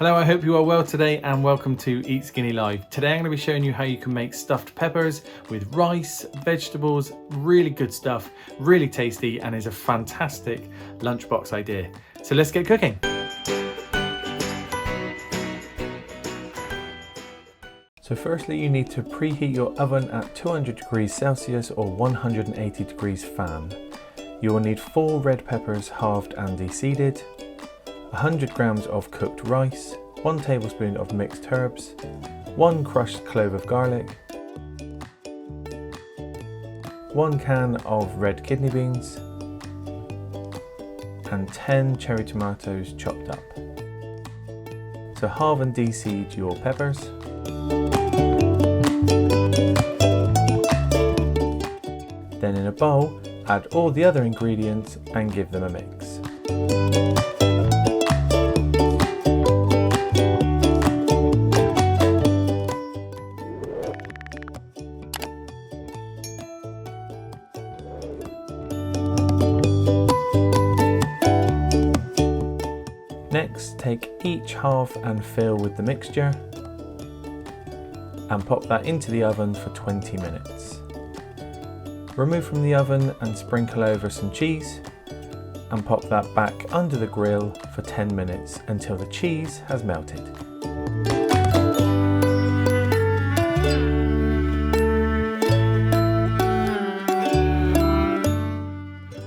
Hello, I hope you are well today and welcome to Eat Skinny Live. Today I'm going to be showing you how you can make stuffed peppers with rice, vegetables, really good stuff, really tasty, and is a fantastic lunchbox idea. So let's get cooking. So firstly you need to preheat your oven at 200 degrees Celsius or 180 degrees fan. You will need 4 red peppers halved and deseeded, 100 grams of cooked rice, 1 tablespoon of mixed herbs, 1 crushed clove of garlic, 1 can of red kidney beans, and 10 cherry tomatoes chopped up. So halve and deseed your peppers. Then in a bowl, add all the other ingredients and give them a mix. Next, take each half and fill with the mixture and pop that into the oven for 20 minutes. Remove from the oven and sprinkle over some cheese and pop that back under the grill for 10 minutes until the cheese has melted.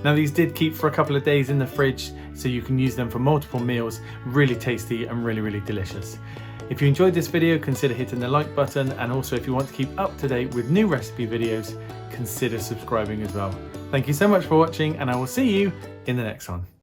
Now these did keep for a couple of days in the fridge, so you can use them for multiple meals. Really tasty and really delicious. If you enjoyed this video, consider hitting the like button, and also if you want to keep up to date with new recipe videos, consider subscribing as well. Thank you so much for watching, and I will see you in the next one.